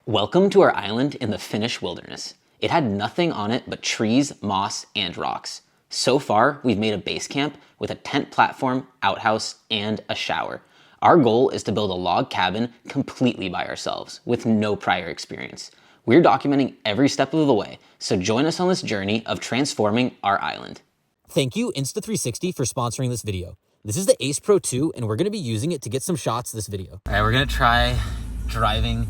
Welcome to our island in the Finnish wilderness. It had nothing on it but trees, moss, and rocks. So far, we've made a base camp with a tent platform, outhouse, and a shower. Our goal is to build a log cabin completely by ourselves with no prior experience. We're documenting every step of the way, so join us on this journey of transforming our island. Thank you Insta360 for sponsoring this video. This is the Ace Pro 2 and we're gonna be using it to get some shots this video. All right, we're gonna try driving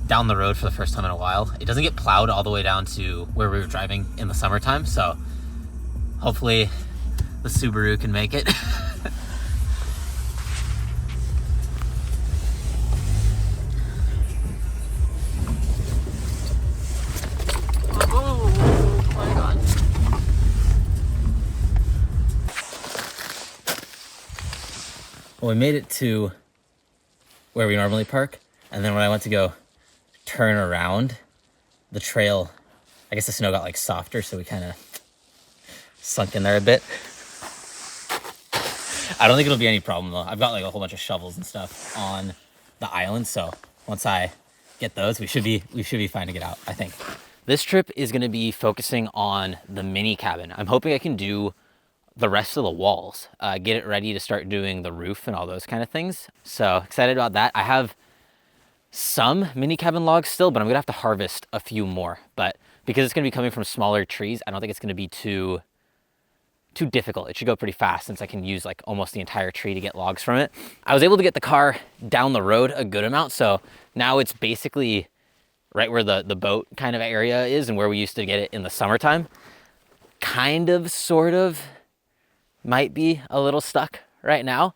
down the road for the first time in a while. It doesn't get plowed all the way down to where we were driving in the summertime, so hopefully the Subaru can make it. Oh my God. Well, we made it to where we normally park, and then when I went to go turn around, the trail, I guess the snow got like softer, so we kind of sunk in there a bit. I don't think it'll be any problem though. I've got like a whole bunch of shovels and stuff on the island, so once I get those, we should be fine to get out, I think. This trip is going to be focusing on the mini cabin. I'm hoping I can do the rest of the walls, get it ready to start doing the roof and all those kind of things. So excited about that. I have some mini cabin logs still, but I'm gonna have to harvest a few more. But because it's gonna be coming from smaller trees, I don't think it's gonna be too difficult. It should go pretty fast since I can use like almost the entire tree to get logs from it. I was able to get the car down the road a good amount, so now it's basically right where the boat kind of area is and where we used to get it in the summertime. Kind of, sort of, might be a little stuck right now.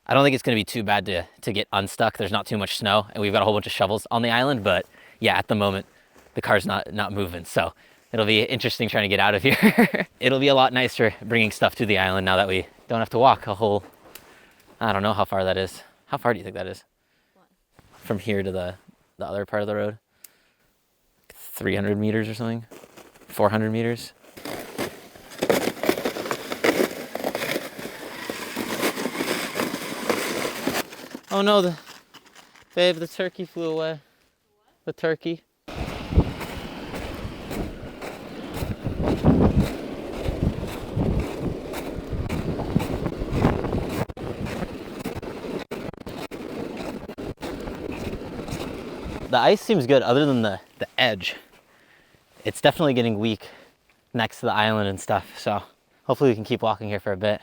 I don't think it's gonna be too bad to get unstuck. There's not too much snow and we've got a whole bunch of shovels on the island, but yeah, at the moment, the car's not moving. So it'll be interesting trying to get out of here. It'll be a lot nicer bringing stuff to the island now that we don't have to walk a whole, I don't know how far that is. How far do you think that is? What? From here to the other part of the road? 300 meters or something? 400 meters? Oh no, babe, the turkey flew away. What? The turkey. The ice seems good other than the edge. It's definitely getting weak next to the island and stuff, so hopefully we can keep walking here for a bit.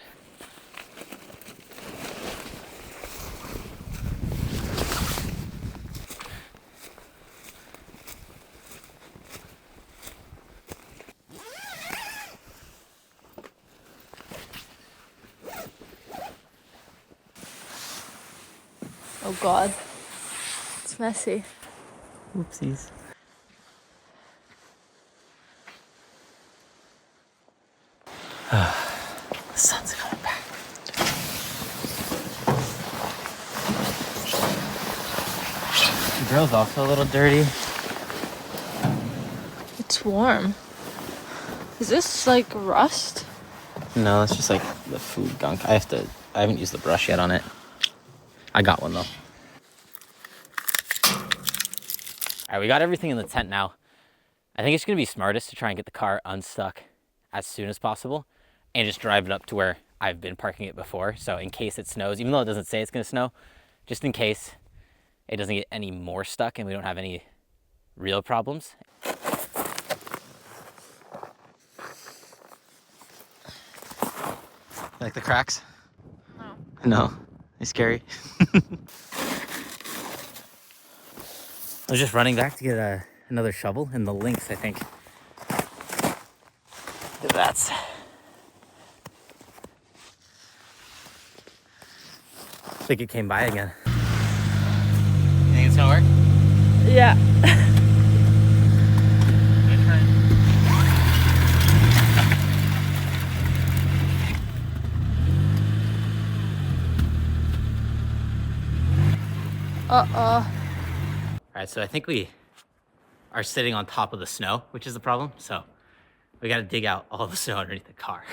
Oh God. It's messy. Oopsies. The sun's coming back. The grill's also a little dirty. It's warm. Is this like rust? No, it's just like the food gunk. I haven't used the brush yet on it. I got one though. All right, we got everything in the tent now. I think it's gonna be smartest to try and get the car unstuck as soon as possible and just drive it up to where I've been parking it before. So in case it snows, even though it doesn't say it's gonna snow, just in case it doesn't get any more stuck and we don't have any real problems. Like the cracks? No. No. It's scary. I was just running back to get another shovel and the lynx, I think. That's... I think it came by again. You think it's gonna work? Yeah. Uh-oh. All right, so I think we are sitting on top of the snow, which is the problem. So we got to dig out all the snow underneath the car.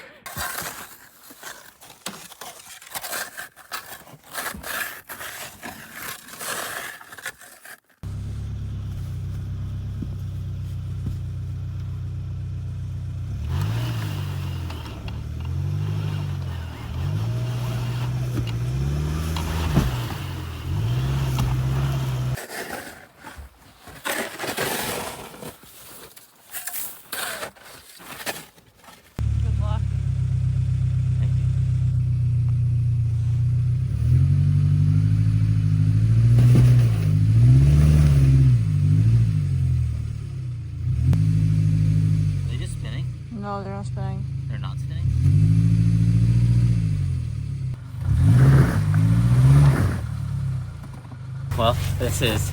This is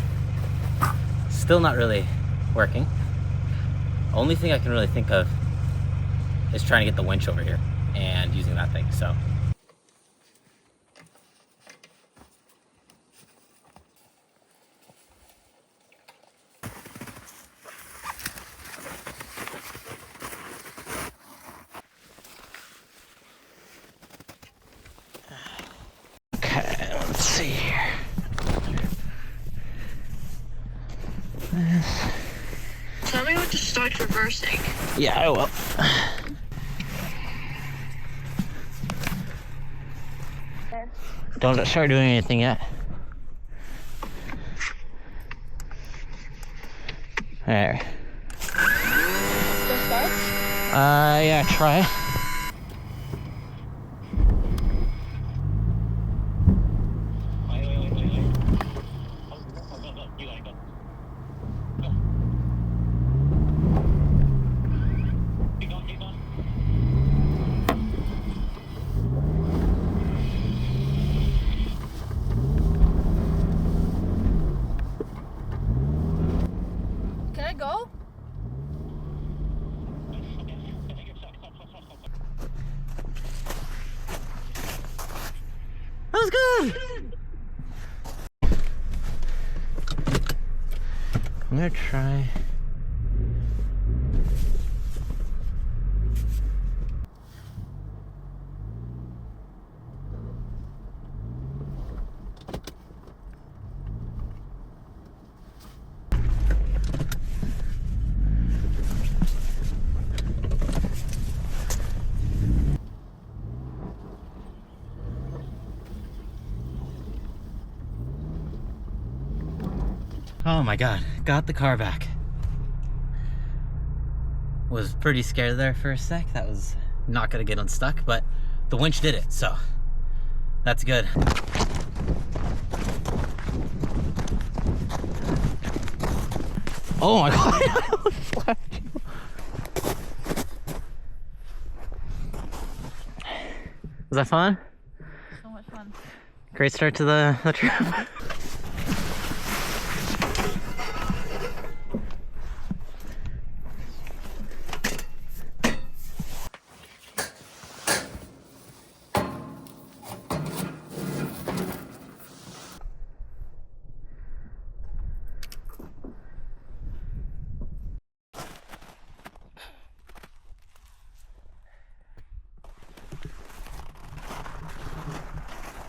still not really working. Only thing I can really think of is trying to get the winch over here and using that thing, so. Okay, let's see here. Tell me when to start reversing. Yeah, I will. Don't start doing anything yet. Alright. Yeah, try. Can I go? That was good! I'm gonna try. Oh my god, got the car back. Was pretty scared there for a sec. That was not gonna get unstuck, but the winch did it, so that's good. Oh my god. Was that fun? So much fun. Great start to the trip.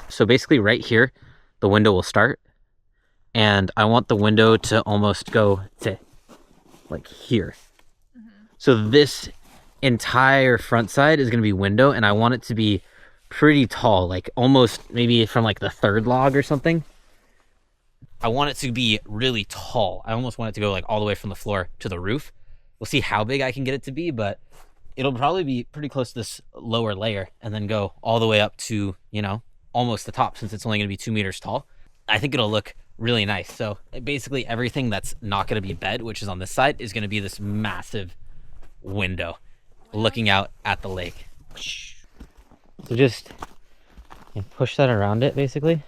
So basically right here, the window will start, and I want the window to almost go to like here. So this entire front side is gonna be window, and I want it to be pretty tall, like almost maybe from like the third log or something. I want it to be really tall. I almost want it to go like all the way from the floor to the roof. We'll see how big I can get it to be, but it'll probably be pretty close to this lower layer and then go all the way up to, you know, almost the top, since it's only going to be 2 meters tall. I think it'll look really nice. So basically everything that's not going to be bed, which is on this side, is going to be this massive window looking out at the lake. So just push that around it basically.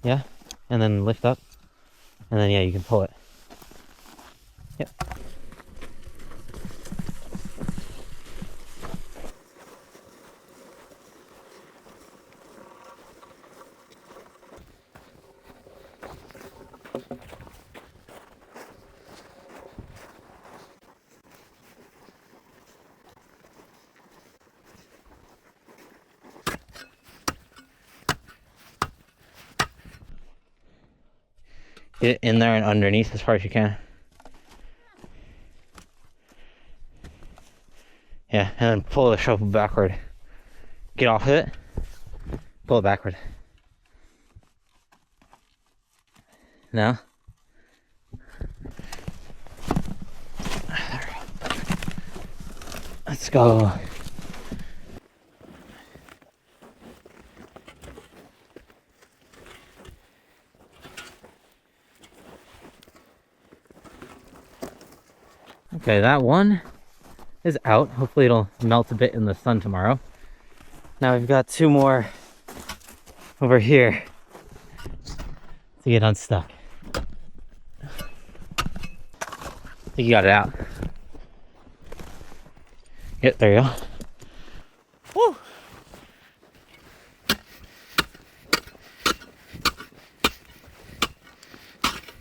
Yeah. And then lift up. And then yeah, you can pull it. Yep. Get it in there and underneath as far as you can. Yeah, and then pull the shovel backward. Get off of it. Pull it backward. Now. There we go. Let's go. Okay, that one is out. Hopefully it'll melt a bit in the sun tomorrow. Now we've got 2 more over here to get unstuck. think you got it out. Yep, there you go. Woo!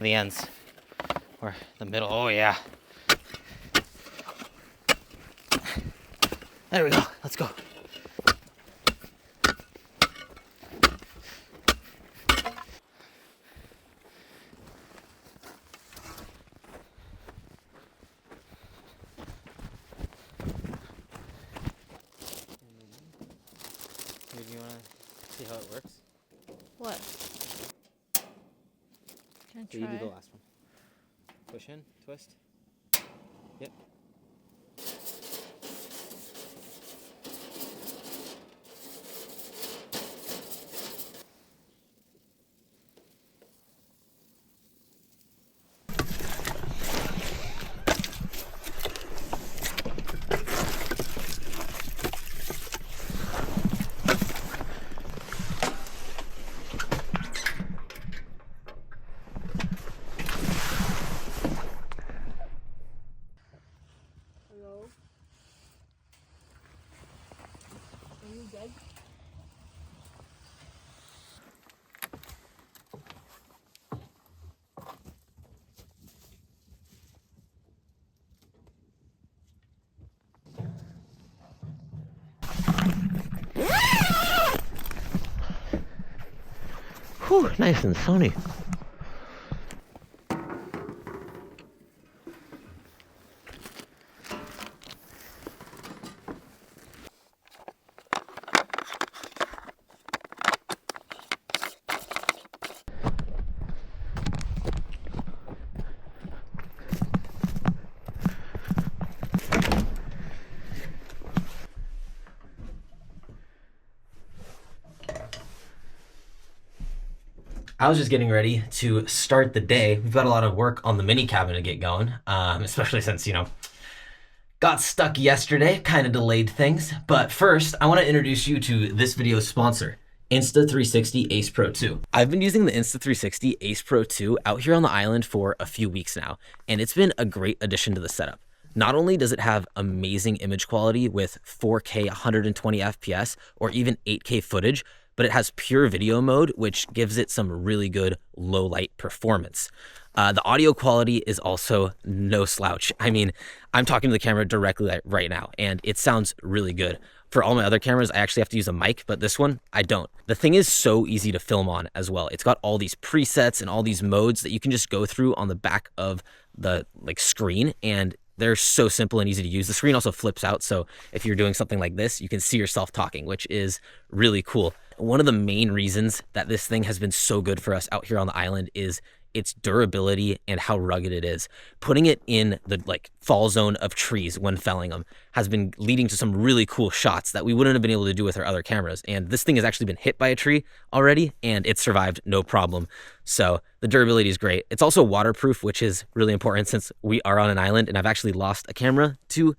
The ends. Or the middle. Oh, yeah. There we go. Let's go. Do you want to see how it works? What? Can I So you do the try? last one. Push in, twist. Yep. Hello? Are you dead? Whew, nice and sunny. I was just getting ready to start the day. We've got a lot of work on the mini cabin to get going, especially since, got stuck yesterday, kind of delayed things. But first, I want to introduce you to this video's sponsor, Insta360 Ace Pro 2. I've been using the Insta360 Ace Pro 2 out here on the island for a few weeks now, and it's been a great addition to the setup. Not only does it have amazing image quality with 4K 120 FPS or even 8K footage, but it has pure video mode, which gives it some really good low light performance. The audio quality is also no slouch. I mean, I'm talking to the camera directly right now, and it sounds really good. For all my other cameras, I actually have to use a mic, but this one, I don't. The thing is so easy to film on as well. It's got all these presets and all these modes that you can just go through on the back of the screen, and they're so simple and easy to use. The screen also flips out, so if you're doing something like this, you can see yourself talking, which is really cool. One of the main reasons that this thing has been so good for us out here on the island is its durability and how rugged it is. Putting it in the fall zone of trees when felling them has been leading to some really cool shots that we wouldn't have been able to do with our other cameras. And this thing has actually been hit by a tree already, and it survived no problem. So the durability is great. It's also waterproof, which is really important since we are on an island, and I've actually lost a camera to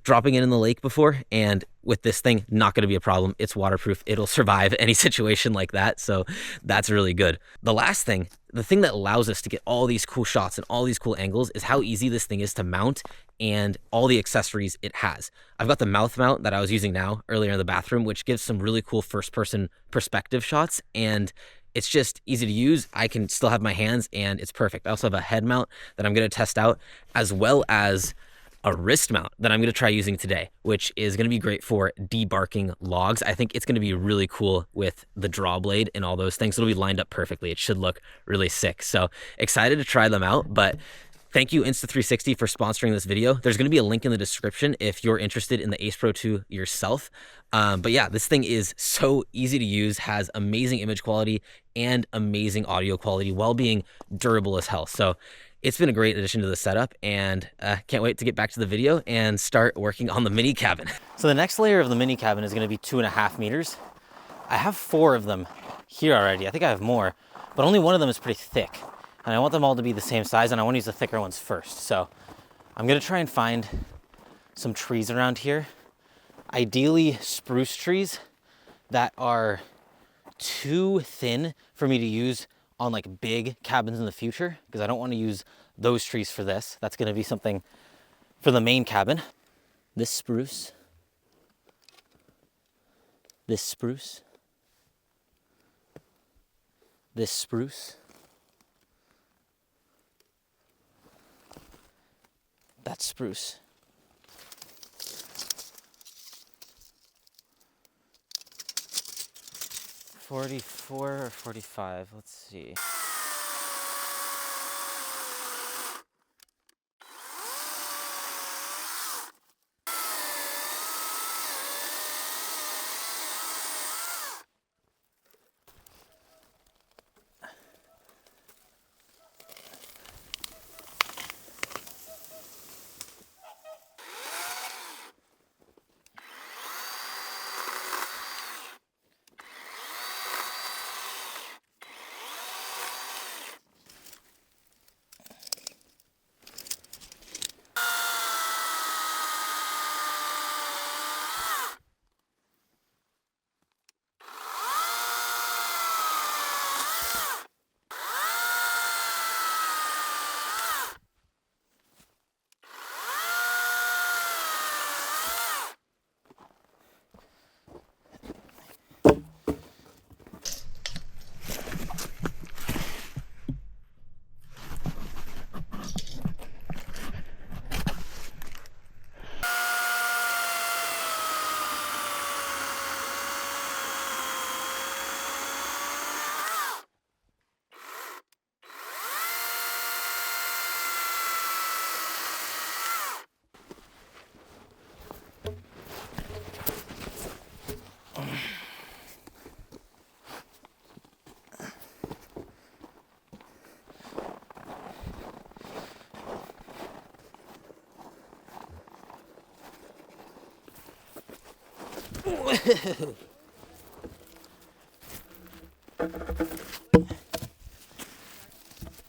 dropping it in the lake before, and with this thing, not going to be a problem. It's waterproof. It'll survive any situation like that, so that's really good. The last thing, the thing that allows us to get all these cool shots and all these cool angles is how easy this thing is to mount and all the accessories it has. I've got the mouth mount that I was using now earlier in the bathroom, which gives some really cool first-person perspective shots, and it's just easy to use. I can still have my hands, and it's perfect. I also have a head mount that I'm going to test out, as well as a wrist mount that I'm going to try using today, which is going to be great for debarking logs. I think it's going to be really cool with the draw blade and all those things. It'll be lined up perfectly. It should look really sick. So excited to try them out, but thank you Insta360 for sponsoring this video. There's going to be a link in the description if you're interested in the Ace Pro 2 yourself. But yeah, this thing is so easy to use, has amazing image quality and amazing audio quality while being durable as hell. So it's been a great addition to the setup, and can't wait to get back to the video and start working on the mini cabin. So the next layer of the mini cabin is going to be 2.5 meters. I have 4 of them here already. I think I have more, but only one of them is pretty thick. And I want them all to be the same size, and I want to use the thicker ones first. So I'm going to try and find some trees around here. Ideally spruce trees that are too thin for me to use on like big cabins in the future, because I don't want to use those trees for this. That's going to be something for the main cabin. This spruce, this spruce, this spruce, that spruce. $44 or $45, let's see.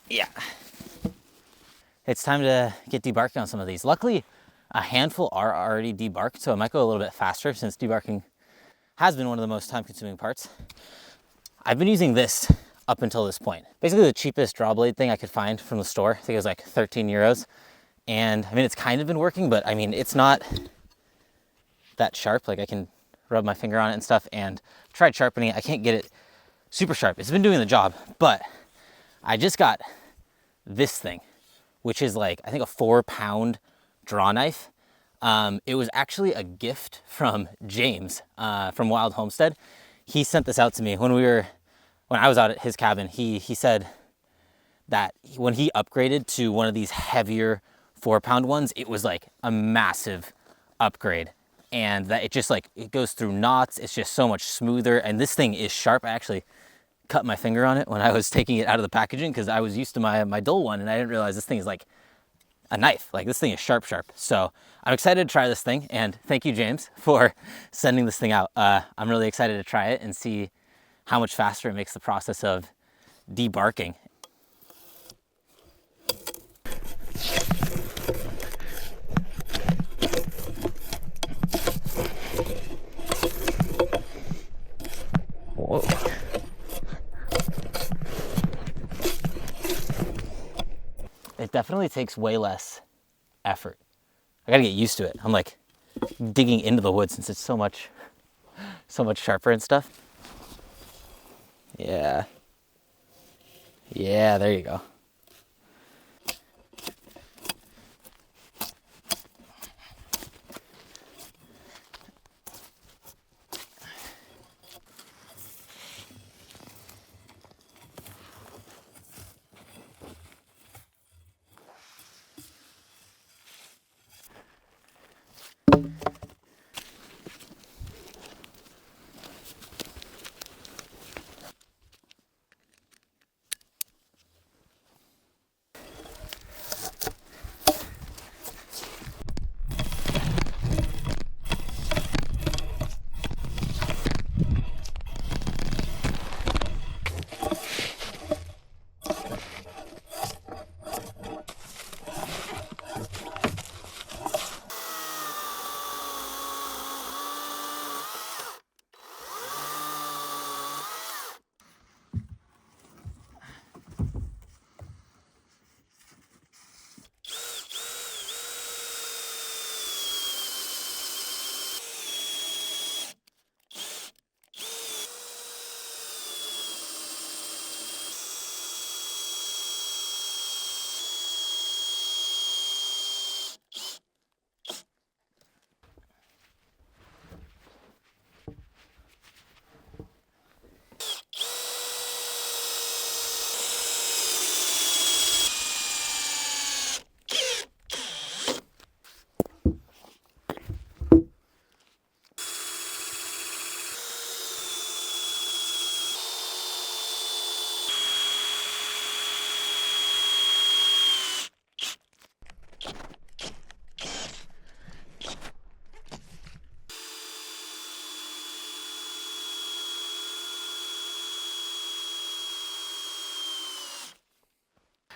Yeah. It's time to get debarking on some of these. Luckily, a handful are already debarked, so it might go a little bit faster since debarking has been one of the most time-consuming parts. I've been using this up until this point. Basically the cheapest draw blade thing I could find from the store. I think it was like 13 euros. And I mean, it's kind of been working, but I mean, it's not that sharp. Like I can rub my finger on it and stuff, and tried sharpening it. I can't get it super sharp. It's been doing the job, but I just got this thing, which is like, I think a 4-pound draw knife. It was actually a gift from James from Wild Homestead. He sent this out to me when I was out at his cabin. He said that when he upgraded to one of these heavier 4-pound ones, it was like a massive upgrade, and that it just like, it goes through knots. It's just so much smoother, and this thing is sharp. I actually cut my finger on it when I was taking it out of the packaging because I was used to my dull one, and I didn't realize this thing is like a knife. Like this thing is sharp. So I'm excited to try this thing, and thank you, James, for sending this thing out. I'm really excited to try it and see how much faster it makes the process of debarking. Whoa. It definitely takes way less effort. I gotta get used to it. I'm like digging into the wood since it's so much sharper and stuff. Yeah. Yeah, there you go.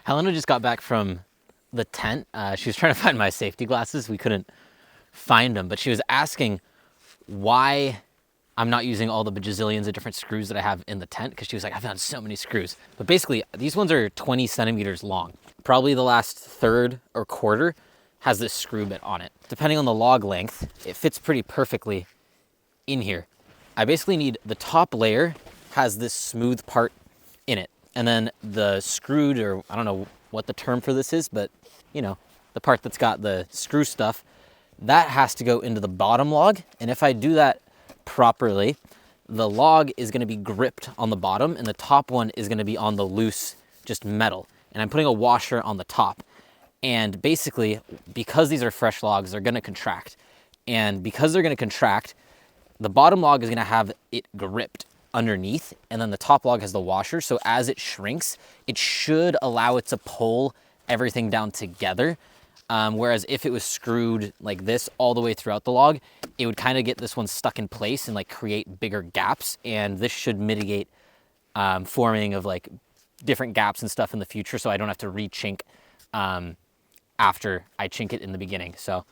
Helena just got back from the tent. She was trying to find my safety glasses. We couldn't find them, but she was asking why I'm not using all the bajillions of different screws that I have in the tent, because she was like, I found so many screws. But basically, these ones are 20 centimeters long. Probably the last third or quarter has this screw bit on it. Depending on the log length, it fits pretty perfectly in here. I basically need the top layer has this smooth part in it. And then the screwed, or I don't know what the term for this is, but you know, the part that's got the screw stuff, that has to go into the bottom log. And if I do that properly, the log is going to be gripped on the bottom and the top one is going to be on the loose, just metal. And I'm putting a washer on the top. And basically, because these are fresh logs, they're going to contract. And because they're going to contract, the bottom log is going to have it gripped underneath, and then the top log has the washer. So as it shrinks, it should allow it to pull everything down together. Whereas if it was screwed like this all the way throughout the log, it would kind of get this one stuck in place and like create bigger gaps. And this should mitigate forming of like different gaps and stuff in the future, so I don't have to re-chink after I chink it in the beginning. So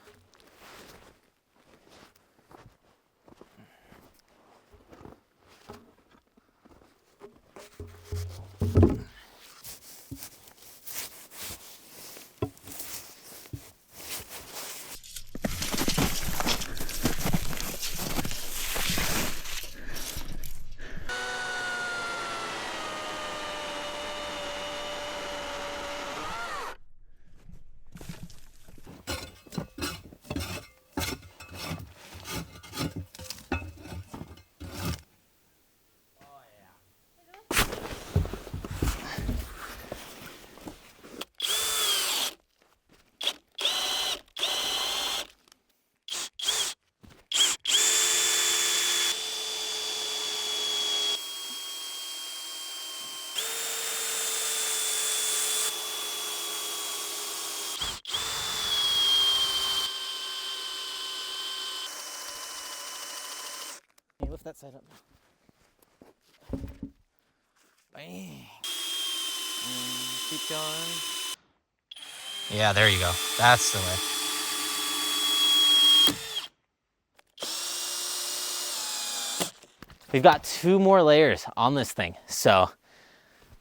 can you lift that side up? Bang. And keep going. Yeah, there you go. That's the way. We've got 2 more layers on this thing, so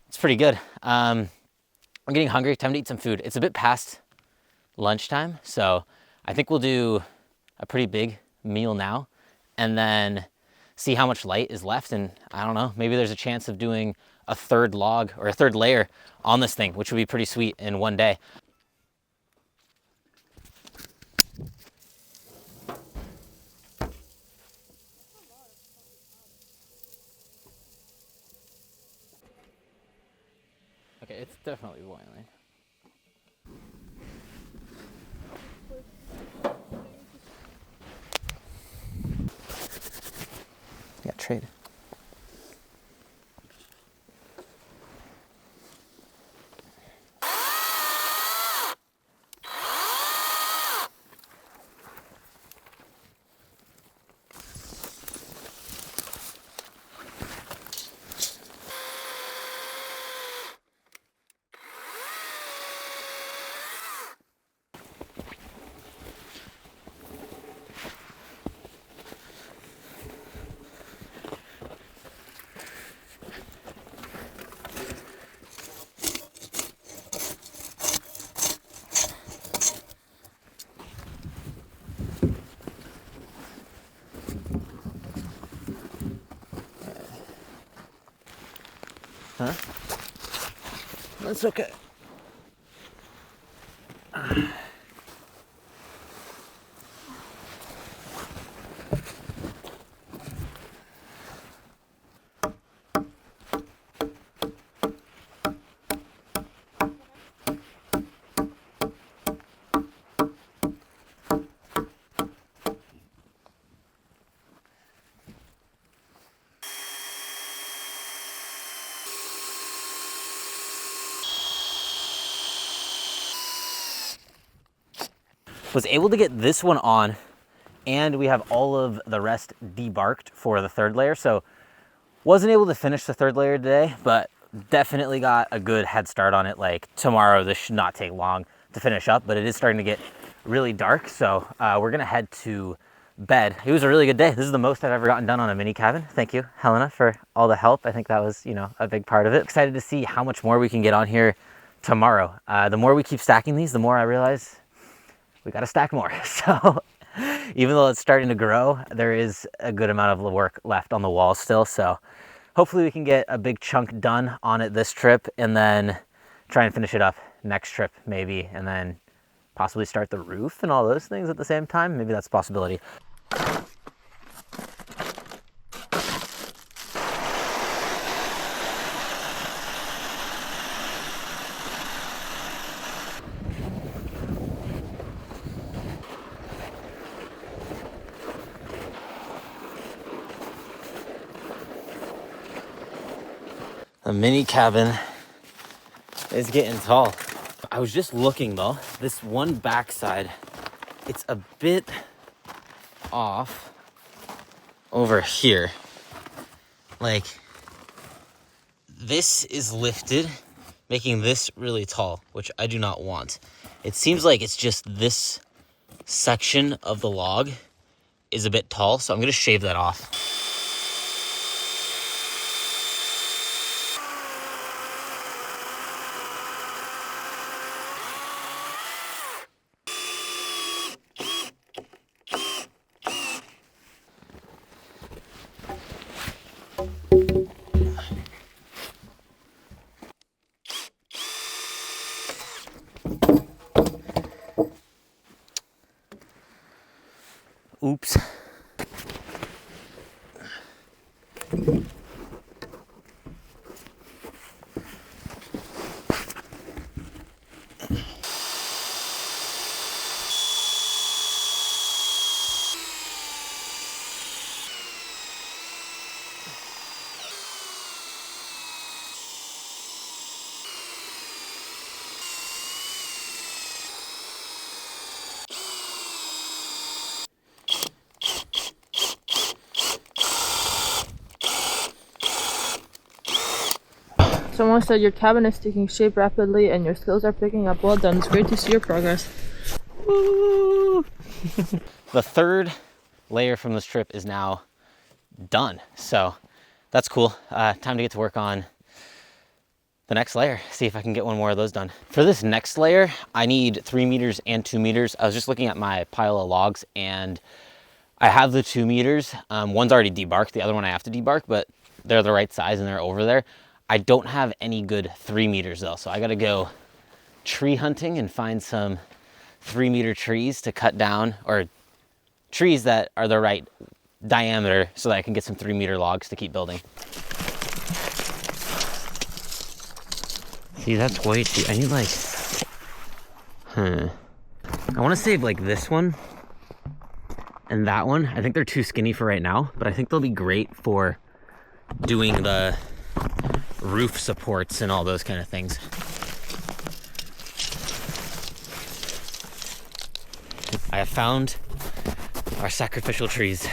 it's pretty good. I'm getting hungry. Time to eat some food. It's a bit past lunchtime, so I think we'll do a pretty big meal now and then see how much light is left. And I don't know, maybe there's a chance of doing a third log or a third layer on this thing, which would be pretty sweet in one day. Okay, it's definitely boiling. Yeah, trade. Huh? That's okay. Was able to get this one on, and we have all of the rest debarked for the third layer. So wasn't able to finish the third layer today, but definitely got a good head start on it. Like tomorrow, this should not take long to finish up, but it is starting to get really dark. So we're gonna head to bed. It was a really good day. This is the most I've ever gotten done on a mini cabin. Thank you, Helena, for all the help. I think that was, you know, a big part of it. Excited to see how much more we can get on here tomorrow. The more we keep stacking these, the more I realize we got to stack more. So even though it's starting to grow, there is a good amount of work left on the wall still. So hopefully we can get a big chunk done on it this trip and then try and finish it up next trip maybe, and then possibly start the roof and all those things at the same time. Maybe that's a possibility. The mini cabin is getting tall. I was just looking though, this one backside, it's a bit off over here. Like this is lifted, making this really tall, which I do not want. It seems like it's just this section of the log is a bit tall, so I'm gonna shave that off. Oops. Someone said your cabin is taking shape rapidly and your skills are picking up. Well done. It's great to see your progress. Woo! The third layer from this trip is now done. So that's cool. Time to get to work on the next layer. See if I can get one more of those done. For this next layer, I need 3 meters and 2 meters. I was just looking at my pile of logs and I have the 2 meters. One's already debarked. The other one I have to debark, but they're the right size and they're over there. I don't have any good 3 meters though. So I gotta go tree hunting and find some 3 meter trees to cut down, or trees that are the right diameter so that I can get some 3 meter logs to keep building. See, that's way too, I need like, I want to save like this one and that one. I think they're too skinny for right now, but I think they'll be great for doing the roof supports and all those kind of things. I have found our sacrificial trees.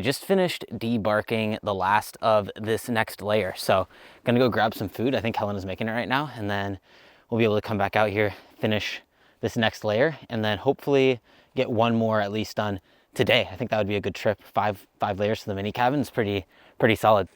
just finished debarking the last of this next layer. So gonna go grab some food. I think Helena's making it right now. And then we'll be able to come back out here, finish this next layer, and then hopefully get one more at least done today. I think that would be a good trip. Five layers to the mini cabin is pretty solid.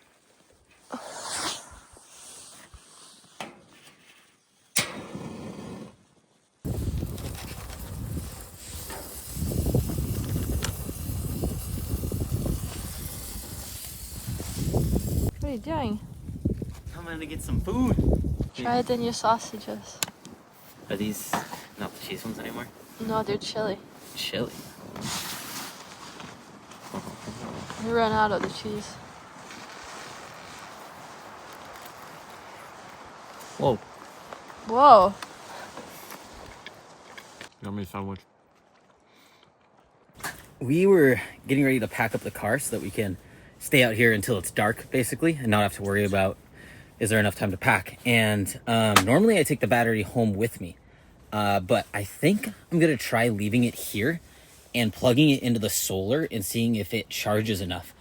What are you doing? Coming to get some food. Try it in your sausages. Are these not the cheese ones anymore? No, they're chili. Chili. We ran out of the cheese. Whoa. Whoa. Yummy sandwich. We were getting ready to pack up the car so that we can stay out here until it's dark, basically, and not have to worry about is there enough time to pack. And normally I take the battery home with me, but I think I'm gonna try leaving it here and plugging it into the solar and seeing if it charges enough.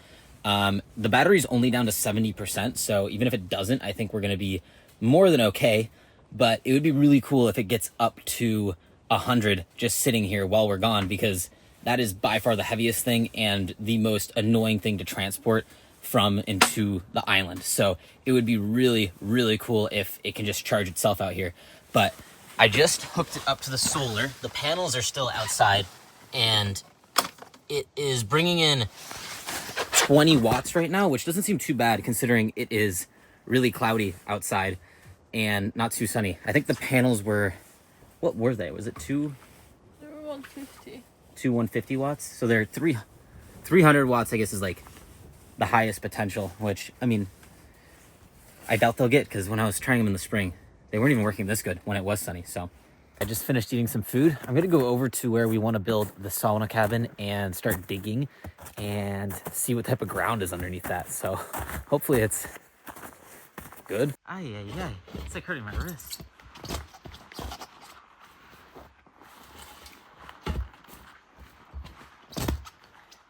The battery's only down to 70%, so even if it doesn't, I think we're gonna be more than okay. But it would be really cool if it gets up to 100 just sitting here while we're gone, because that is by far the heaviest thing and the most annoying thing to transport from into the island. So it would be really, really cool if it can just charge itself out here. But I just hooked it up to the solar. The panels are still outside and it is bringing in 20 watts right now, which doesn't seem too bad considering it is really cloudy outside and not too sunny. I think the panels were, what were they? Was it They were 150. 150 watts? So they're 300 watts, I guess, is like the highest potential, which, I mean, I doubt they'll get, because when I was trying them in the spring, they weren't even working this good when it was sunny. So I just finished eating some food. I'm gonna go over to where we want to build the sauna cabin and start digging and see what type of ground is underneath that. So hopefully it's good. Ay, it's like hurting my wrist.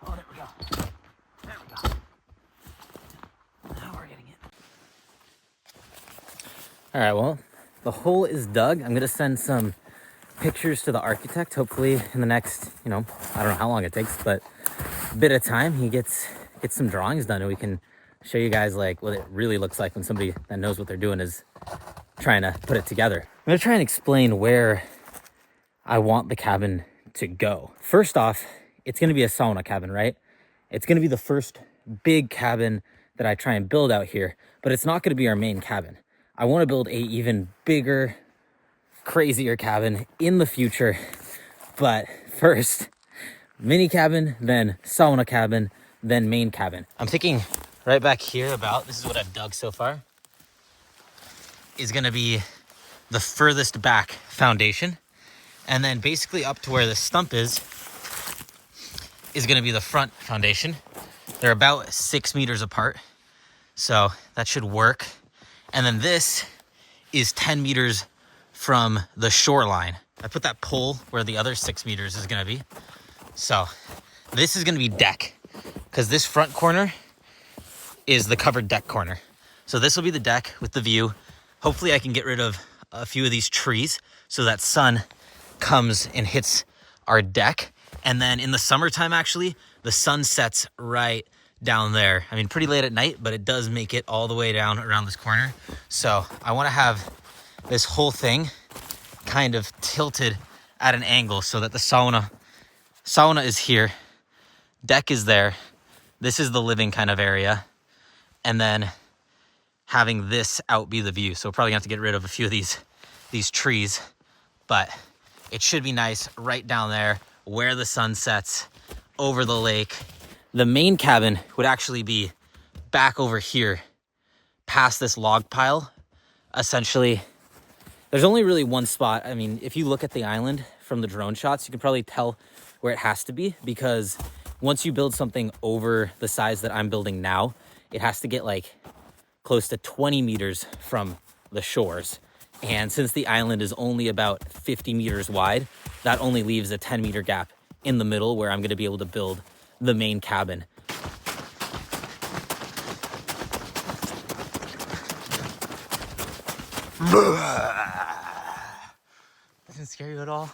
Oh, there we go. There we go. Now we're getting it. All right, well, the hole is dug. I'm gonna send some pictures to the architect, hopefully in the next, I don't know how long it takes, but a bit of time. He gets some drawings done and we can show you guys like what it really looks like when somebody that knows what they're doing is trying to put it together. I'm gonna try and explain where I want the cabin to go. First off, it's gonna be a sauna cabin, right? It's gonna be the first big cabin that I try and build out here, but it's not gonna be our main cabin. I wanna build a even bigger, crazier cabin in the future. But first, mini cabin, then sauna cabin, then main cabin. I'm thinking right back here about, this is what I've dug so far, is gonna be the furthest back foundation. And then basically up to where the stump is gonna be the front foundation. They're about 6 meters apart, so that should work. And then this is 10 meters from the shoreline. I put that pole where the other 6 meters is gonna be. So this is gonna be deck, because this front corner is the covered deck corner. So this will be the deck with the view. Hopefully I can get rid of a few of these trees so that sun comes and hits our deck. And then in the summertime, actually, the sun sets right down there. I mean, pretty late at night, but it does make it all the way down around this corner. So I want to have this whole thing kind of tilted at an angle so that the sauna is here, deck is there, this is the living kind of area, and then having this out be the view. So we're probably gonna have to get rid of a few of these trees, but it should be nice right down there where the sun sets over the lake. The main cabin would actually be back over here past this log pile. Essentially, there's only really one spot. I mean, if you look at the island from the drone shots, you can probably tell where it has to be, because once you build something over the size that I'm building now, it has to get like close to 20 meters from the shores. And since the island is only about 50 meters wide, that only leaves a 10-meter gap in the middle where I'm gonna be able to build the main cabin. Doesn't scare you at all?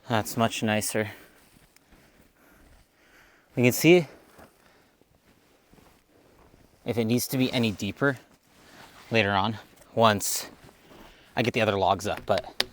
That's much nicer. We can see if it needs to be any deeper later on once I get the other logs up, but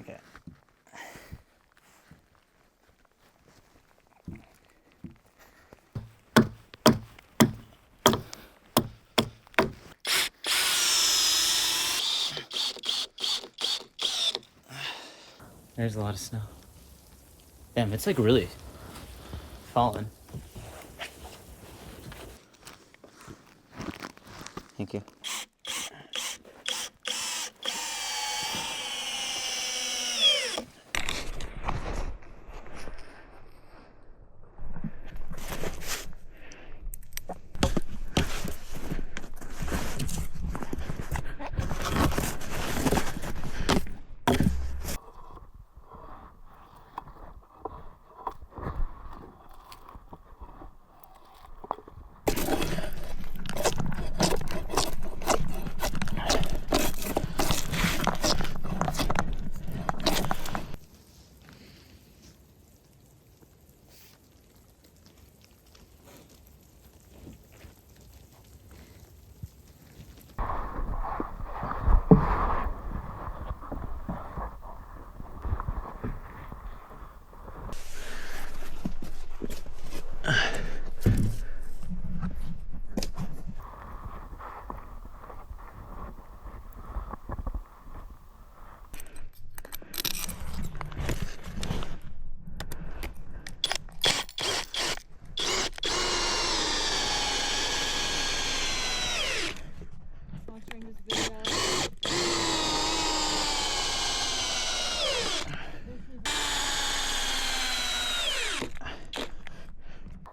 okay. There's a lot of snow. Damn, it's like really falling. Thank you.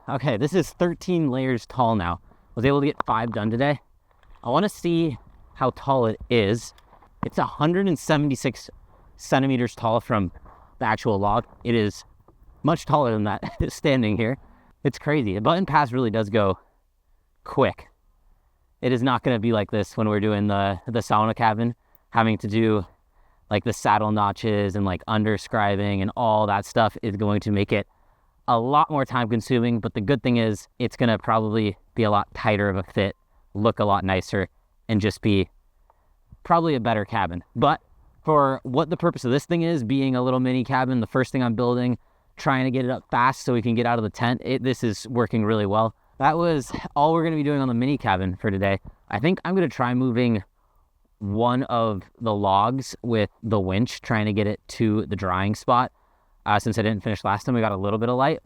Okay, this is 13 layers tall now. I was able to get 5 done today. I want to see how tall it is. It's 176 centimeters tall from the actual log. It is much taller than that standing here. It's crazy. The button pass really does go quick. It is not going to be like this when we're doing the sauna cabin, having to do like the saddle notches and like underscribing and all that stuff is going to make it a lot more time consuming. But the good thing is it's going to probably be a lot tighter of a fit, look a lot nicer, and just be probably a better cabin. But for what the purpose of this thing is, being a little mini cabin, the first thing I'm building, trying to get it up fast so we can get out of the tent, this is working really well. That was all we're going to be doing on the mini cabin for today. I think I'm going to try moving one of the logs with the winch, trying to get it to the drying spot. Since I didn't finish last time, we got a little bit of light.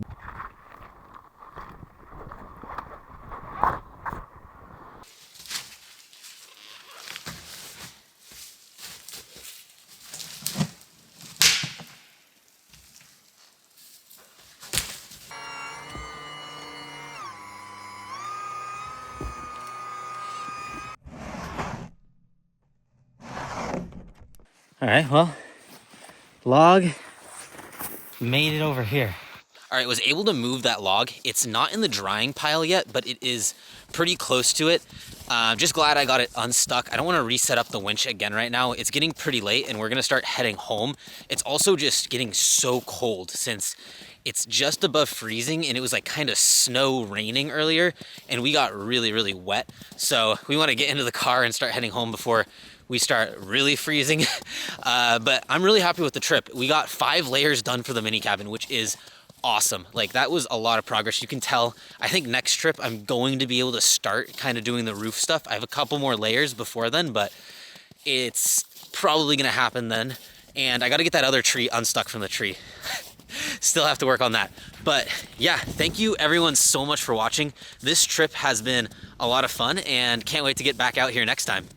All right, well, log made it over here. All right, was able to move that log. It's not in the drying pile yet, but it is pretty close to it. Just glad I got it unstuck. I don't want to reset up the winch again right now. It's getting pretty late and we're gonna start heading home. It's also just getting so cold since it's just above freezing and it was like kind of snow raining earlier and we got really, really wet. So we want to get into the car and start heading home before we start really freezing. But I'm really happy with the trip. We got 5 layers done for the mini cabin, which is awesome. Like that was a lot of progress. You can tell, I think next trip I'm going to be able to start kind of doing the roof stuff. I have a couple more layers before then, but it's probably gonna happen then. And I gotta get that other tree unstuck from the tree. Still have to work on that. But yeah, thank you everyone so much for watching. This trip has been a lot of fun and can't wait to get back out here next time.